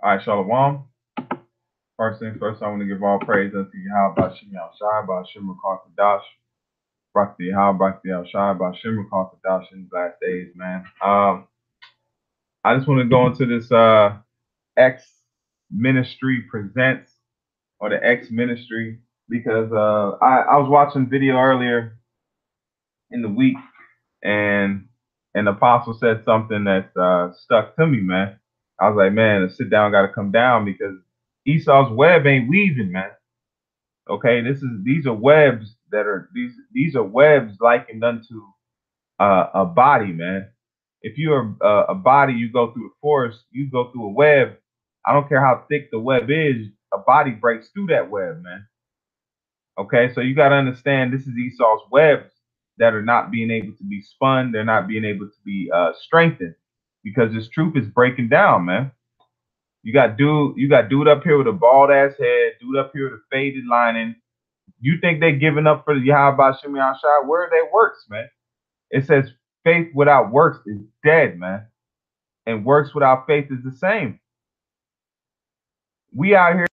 All right, Shalom. First things first, I want to give all praise unto Yahweh Bashim Yahushai, Bashim Rakar Kadash, Brakti Yahweh, Brakti Yahushai, Bashim Rakar Kadash in these last days, man. I just want to go into this X Ministry Presents, or the X Ministry, because I was watching a video earlier in the week, and an apostle said something that stuck to me, man. I was like, man, the sit down got to come down, because Esau's web ain't weaving, man. Okay, these are webs that are these are webs likened unto a body, man. If you're a body, you go through the forest, you go through a web. I don't care how thick the web is, a body breaks through that web, man. Okay, so you got to understand, this is Esau's webs that are not being able to be spun. They're not being able to be strengthened, because this truth is breaking down, man. You got dude up here with a bald ass head, dude up here with a faded lining. You think they're giving up for the Yahweh Bashim Yahushai? Where are their works, man? It says faith without works is dead, man. And works without faith is the same. We out here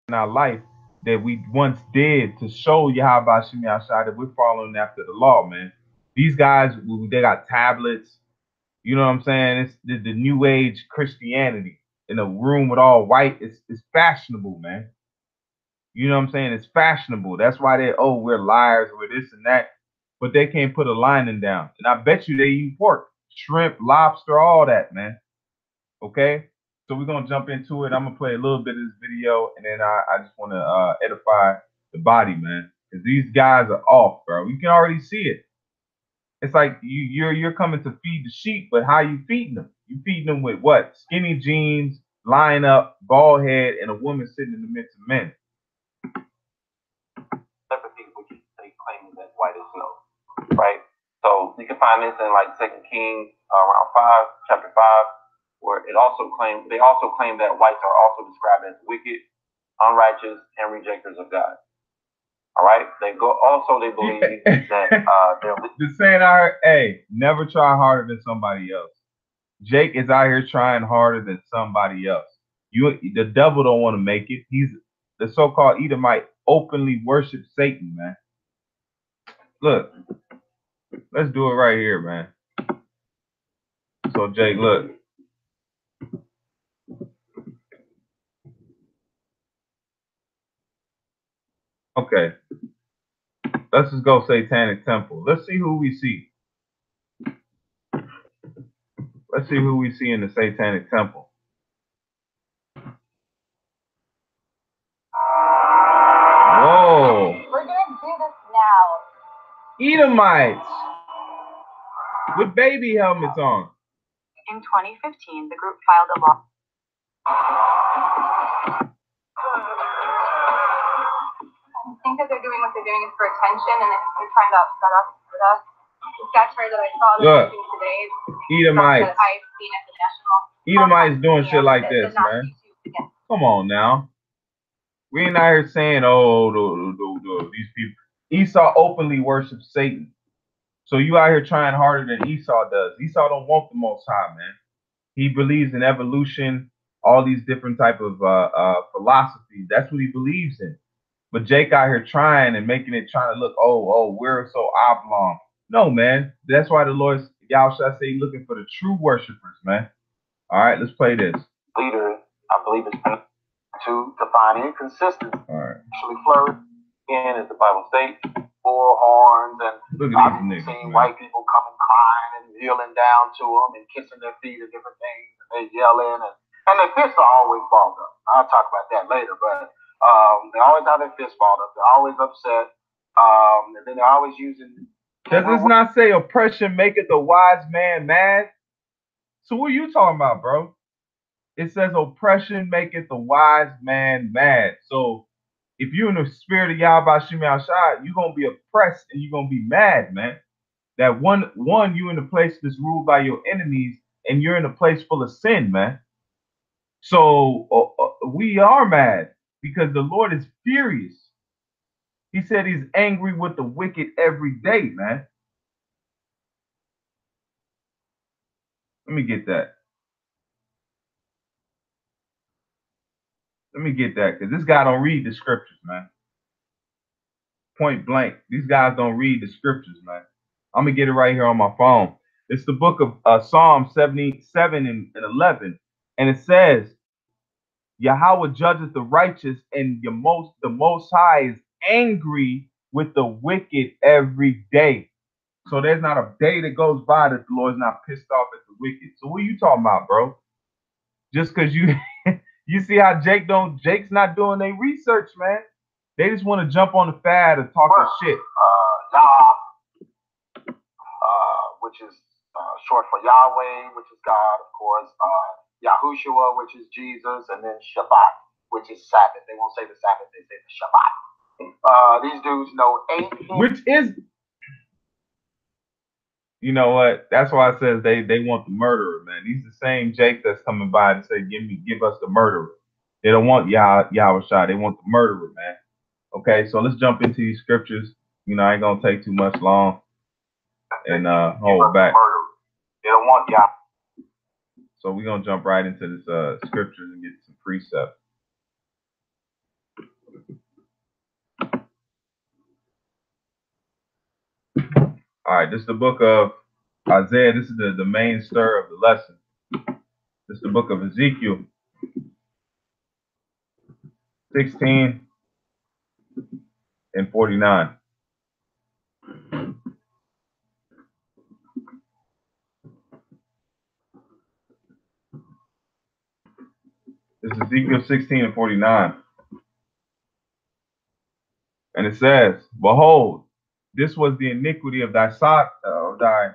in our life that we once did to show Yahweh Bashim Yahushai that we're following after the law, man. These guys, they got tablets. You know what I'm saying? It's the new age Christianity in a room with all white. It's fashionable, man. You know what I'm saying? It's fashionable. That's why we're liars, we're this and that. But they can't put a lining down. And I bet you they eat pork, shrimp, lobster, all that, man. Okay? So we're going to jump into it. I'm going to play a little bit of this video, and then I just want to edify the body, man. Because these guys are off, bro. You can already see it. It's like you're coming to feed the sheep, but how you feeding them? You feeding them with what? Skinny jeans, lying up, bald head, and a woman sitting in the midst of men. They claim that white is snow, right? So you can find this in like 2 Kings around chapter 5, where they also claim that whites are also described as wicked, unrighteous, and rejectors of God. All right. They believe that they're the saying I heard, hey, never try harder than somebody else. Jake is out here trying harder than somebody else. The devil don't want to make it. He's the so-called Edomite, openly worship Satan, man. Look, let's do it right here, man. So Jake, look. Okay. Let's just go Satanic Temple. Let's see who we see. Let's see who we see in the Satanic Temple. Whoa. We're gonna do this now. Edomites with baby helmets on. In 2015, the group filed a law. I think that they're doing what they're doing is for attention, and they're trying to upset us with us. This guy that I saw today. Edomites. I've seen at the national. Edomites doing shit like this, man. Come on now. We ain't out here saying, these people. Esau openly worships Satan. So you out here trying harder than Esau does. Esau don't want the Most High, man. He believes in evolution, all these different type of philosophies. That's what he believes in. But Jake out here trying and making it, trying to look, we're so oblong. No, man. That's why the Lord, Yahushua say, looking for the true worshipers, man. All right, let's play this. Leader, I believe it's to define inconsistency. All right. Actually flourish in, as the Bible states, bullhorns, and look at these niggas, seen white people coming crying and kneeling down to them and kissing their feet and different things, and they yelling, and their fists are always balled up. I'll talk about that later, but they always have their fists balled up. They're always upset, and then they're always using. Does this not say oppression maketh a wise man mad? So what are you talking about, bro? It says oppression maketh a wise man mad. So if you're in the spirit of Yahweh Bashim Yahushai, you're gonna be oppressed and you're gonna be mad, man. That one, you in a place that's ruled by your enemies, and you're in a place full of sin, man. So we are mad because the Lord is furious. He said he's angry with the wicked every day, man. Let me get that. Let me get that, because this guy don't read the scriptures, man. Point blank. These guys don't read the scriptures, man. I'm going to get it right here on my phone. It's the book of Psalm 77 and 11. And it says, Yahweh judges the righteous, and the most high is angry with the wicked every day. So there's not a day that goes by that the Lord's not pissed off at the wicked. So what are you talking about, bro? Just because you you see how Jake's not doing their research, man. They just want to jump on the fad and talk their shit. Which is short for Yahweh, which is God, of course. Yahushua, which is Jesus, and then Shabbat, which is Sabbath. They won't say the Sabbath, they say the Shabbat. These dudes know 8. Which is, you know what? That's why it says they want the murderer, man. These the same Jake that's coming by to say, give us the murderer. They don't want Yahweh Shai. They want the murderer, man. Okay, so let's jump into these scriptures. You know, I ain't gonna take too much long and hold back. They don't want Yah. So we're gonna jump right into this scriptures and get some precepts. All right, this is the book of Isaiah. This is the main stir of the lesson. This is the book of Ezekiel 16 and 49. This is Ezekiel 16 and 49. And it says, Behold, this was the iniquity of thy Salakia.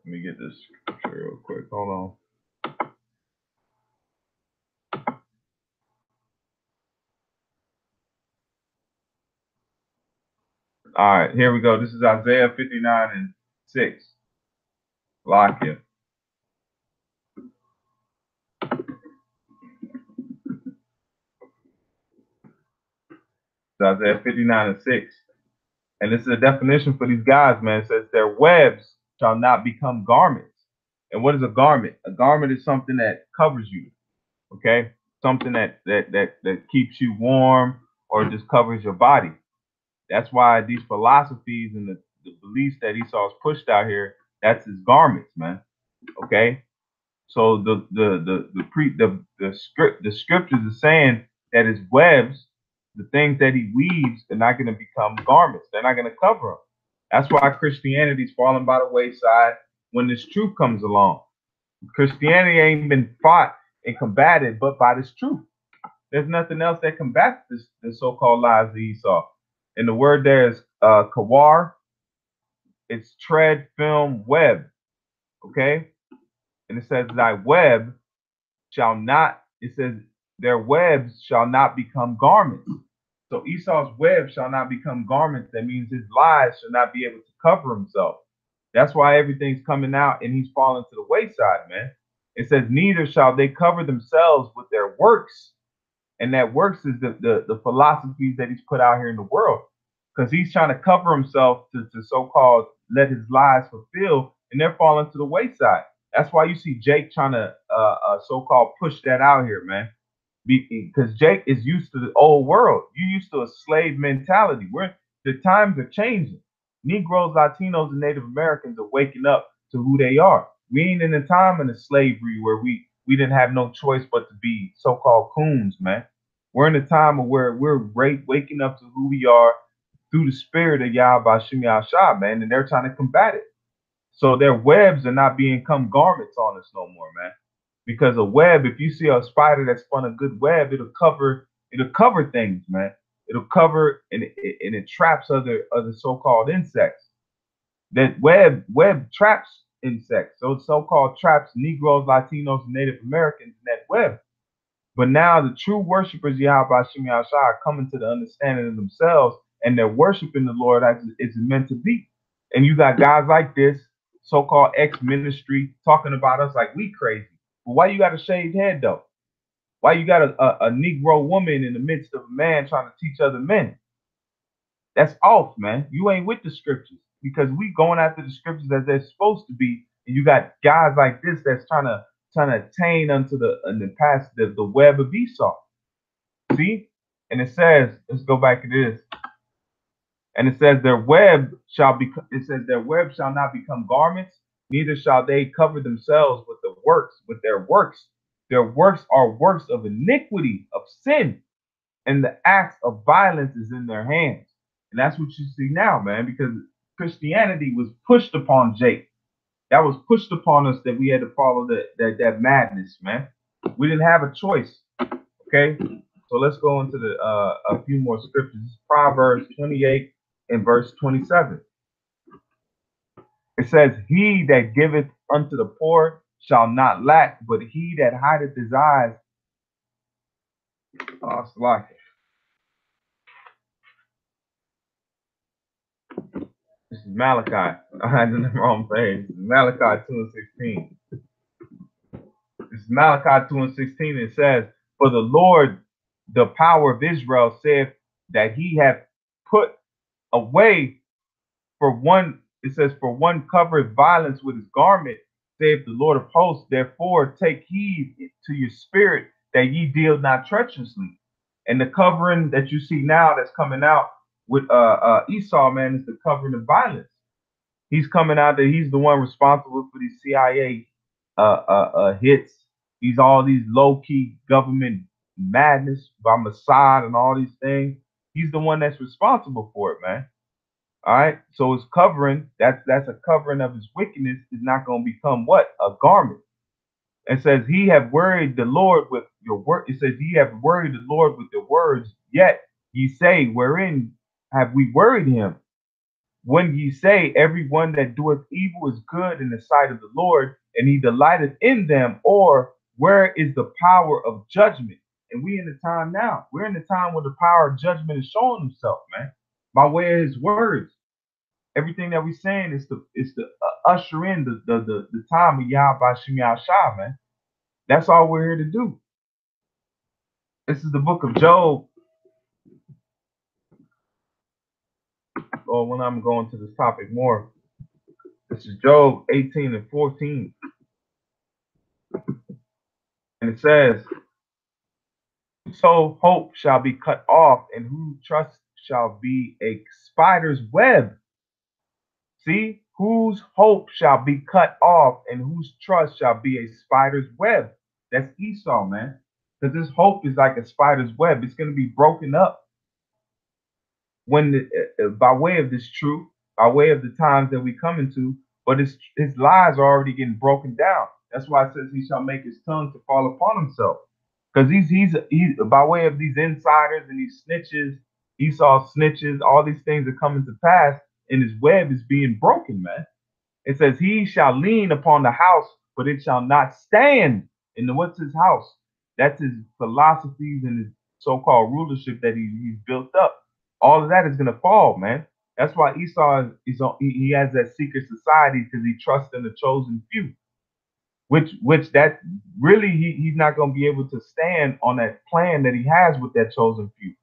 Let me get this scripture real quick. Hold on. All right, here we go. This is Isaiah 59 and 6. Salakia. It's Isaiah 59 and 6. And this is a definition for these guys, man. It says their webs shall not become garments. And what is a garment? A garment is something that covers you. Okay? Something that keeps you warm or just covers your body. That's why these philosophies and the beliefs that Esau's pushed out here, that's his garments, man. Okay? So the scriptures are saying that his webs, the things that he weaves, they're not going to become garments. They're not going to cover them. That's why Christianity's falling by the wayside when this truth comes along. Christianity ain't been fought and combated but by this truth. There's nothing else that combats this so-called lies of Esau. And the word there is kawar. It's tread, film, web. Okay? And it says thy web shall not, it says their webs shall not become garments. So Esau's web shall not become garments. That means his lies shall not be able to cover himself. That's why everything's coming out and he's falling to the wayside, man. It says neither shall they cover themselves with their works. And that works is the philosophies that he's put out here in the world. Because he's trying to cover himself to so-called let his lies fulfill, and they're falling to the wayside. That's why you see Jake trying to so-called push that out here, man. Because Jake is used to the old world. You're used to a slave mentality. The times are changing. Negroes, Latinos, and Native Americans are waking up to who they are. We ain't in a time of slavery where we didn't have no choice but to be so-called coons, man. We're in a time of where we're waking up to who we are through the spirit of Yahweh Shem Yahshua, man, and they're trying to combat it. So their webs are not become garments on us no more, man. Because a web, if you see a spider that spun a good web, it'll cover things, man. It'll cover and it traps other so-called insects. That web traps insects. So so-called traps Negroes, Latinos, and Native Americans in that web. But now the true worshipers, Yahweh Shem Yahshua, are coming to the understanding of themselves, and they're worshiping the Lord as it's meant to be. And you got guys like this, so-called ex-ministry, talking about us like we crazy. But why you got a shaved head though? Why you got a Negro woman in the midst of a man trying to teach other men? That's off, man. You ain't with the scriptures because we going after the scriptures as they're supposed to be. And you got guys like this that's trying to attain unto the past the web of Esau. See? And it says, let's go back to this. And it says their web shall become, it says their web shall not become garments, neither shall they cover themselves with the works, with their works. Their works are works of iniquity, of sin, and the acts of violence is in their hands. And that's what you see now, man, because Christianity was pushed upon Jake. That was pushed upon us that we had to follow that madness, man. We didn't have a choice. Okay, so let's go into the a few more scriptures. Proverbs 28 and verse 27. It says, "He that giveth unto the poor shall not lack, but he that hideth his eyes." Oh, it's like it. This is Malachi. I had the wrong page. This is Malachi 2 and 16. This is Malachi 2 and 16. It says, "For the Lord, the power of Israel, saith that he hath put away for one," it says, "for one covereth violence with his garment, saith the Lord of hosts. Therefore take heed to your spirit that ye deal not treacherously." And the covering that you see now that's coming out with Esau, man, is the covering of violence. He's coming out that he's the one responsible for these CIA hits. He's all these low-key government madness by Mossad and all these things. He's the one that's responsible for it, man. All right. So his covering, that's a covering of his wickedness, is not going to become what? A garment. It says, "He have worried the Lord with your word." It says, "Ye have worried the Lord with your words, yet ye say, wherein have we worried him? When ye say, every one that doeth evil is good in the sight of the Lord, and he delighteth in them, or where is the power of judgment?" And we in the time now. We're in the time where the power of judgment is showing himself, man, by way of his words. Everything that we're saying is to usher in the time of Yahweh Shem Yahshua, man. That's all we're here to do. This is the book of Job. Or when I'm going to this topic more, this is Job 18 and 14. And it says, "So hope shall be cut off, and who trust shall be a spider's web." See, whose hope shall be cut off, and whose trust shall be a spider's web. That's Esau, man. Because this hope is like a spider's web. It's going to be broken up when by way of this truth, by way of the times that we come into. But his lies are already getting broken down. That's why it says he shall make his tongue to fall upon himself. Because he's by way of these insiders and these snitches, Esau snitches, all these things are coming to pass, and his web is being broken, man. It says, "He shall lean upon the house, but it shall not stand." And what's his house? That's his philosophies and his so-called rulership that he's built up. All of that is going to fall, man. That's why Esau he has that secret society, because he trusts in the chosen few. Which that really he's not going to be able to stand on that plan that he has with that chosen few.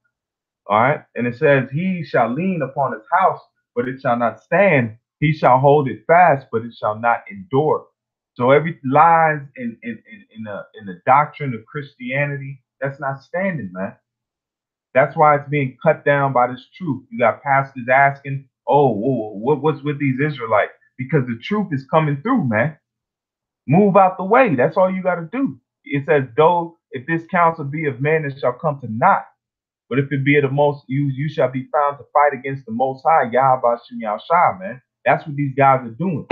All right. And it says, "He shall lean upon his house, but it shall not stand. He shall hold it fast, but it shall not endure." So every lies in the doctrine of Christianity, that's not standing, man. That's why it's being cut down by this truth. You got pastors asking, "Oh, what's with these Israelites?" Because the truth is coming through, man. Move out the way. That's all you got to do. It says, "Though if this counsel be of men, it shall come to naught. But if it be of the most, you shall be found to fight against the Most High, Yahweh Shem Yahshua," man. That's what these guys are doing.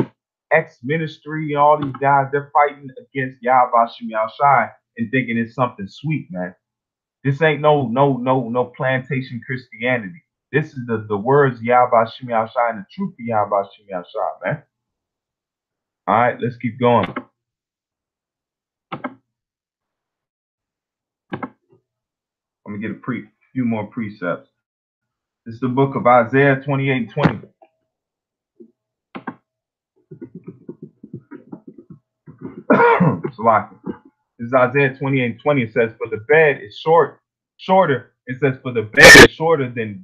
Ex-ministry, all these guys, they're fighting against Yahweh Shem Yahshua and thinking it's something sweet, man. This ain't no plantation Christianity. This is the words Yahweh Shem Yahshua and the truth of Yahweh Shem Yahshua, man. All right, let's keep going. I'm gonna get a few more precepts. This is the book of Isaiah 28:20. Salaki. This is Isaiah 28:20. It says, "For the bed is shorter." It says, "For the bed is shorter than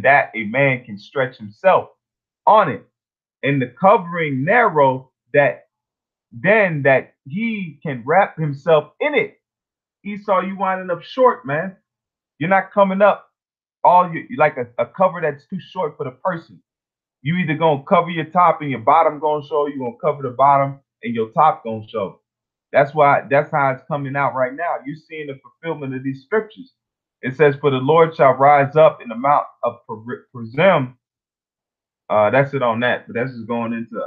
that a man can stretch himself on it, and the covering narrow that he can wrap himself in it." Esau, you winding up short, man. You're not coming up you like a cover that's too short for the person. You either gonna cover your top and your bottom gonna show, you gonna cover the bottom and your top gonna show. That's how it's coming out right now. You're seeing the fulfillment of these scriptures. It says, "For the Lord shall rise up in the mount of Perizim." That's it on that, but that's just going into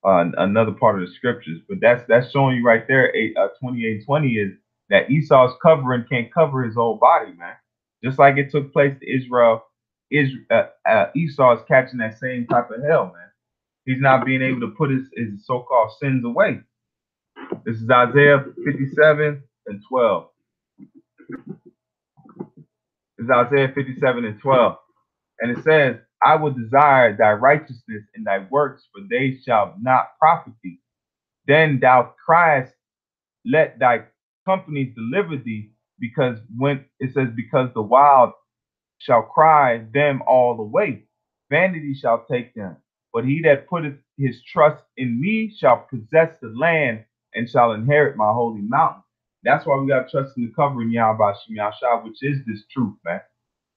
another part of the scriptures. But that's showing you right there. 28:20 is that Esau's covering can't cover his whole body, man. Just like it took place to Israel, Esau is catching that same type of hell, man. He's not being able to put his so-called sins away. This is Isaiah 57:12. This is Isaiah 57:12. And it says, "I will desire thy righteousness and thy works, for they shall not profit thee. Then thou criest, let thy companies deliver thee, because because the wild shall cry them all away. Vanity shall take them. But he that putteth his trust in me shall possess the land and shall inherit my holy mountain." That's why we got to trust in the covering Yahweh Shem Yahshua, which is this truth, man.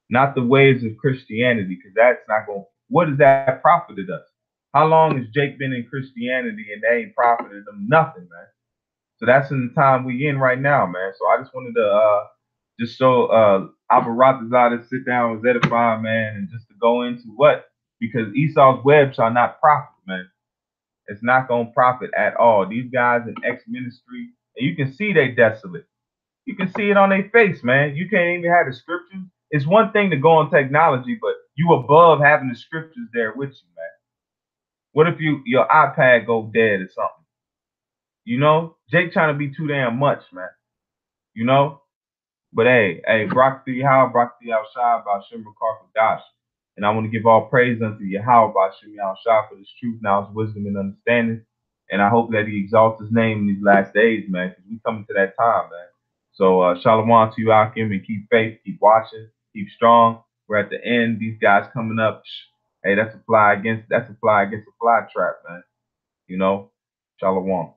Not the ways of Christianity, because that's not going. What has that profited us? How long has Jake been in Christianity and they ain't profited them nothing, man? So that's in the time we in right now, man. So I just wanted to just show Alvarado to sit down with edifying, man, and just to go into what? Because Esau's web shall not profit, man. It's not gonna profit at all. These guys in Ministry, and you can see they desolate. You can see it on their face, man. You can't even have the scriptures. It's one thing to go on technology, but you above having the scriptures there with you, man. What if your iPad go dead or something? You know, Jake trying to be too damn much, man. You know, but hey, Brock the Yahweh, Brock the Outside by Shem Dash. And I want to give all praise unto Yahweh by Shem Shah for this truth, knowledge, wisdom, and understanding. And I hope that he exalts his name in these last days, man, because we coming to that time, man. So shalom to you, Akim, and keep faith, keep watching, keep strong. We're at the end. These guys coming up. Hey, that's a fly against a fly trap, man. You know, shalom.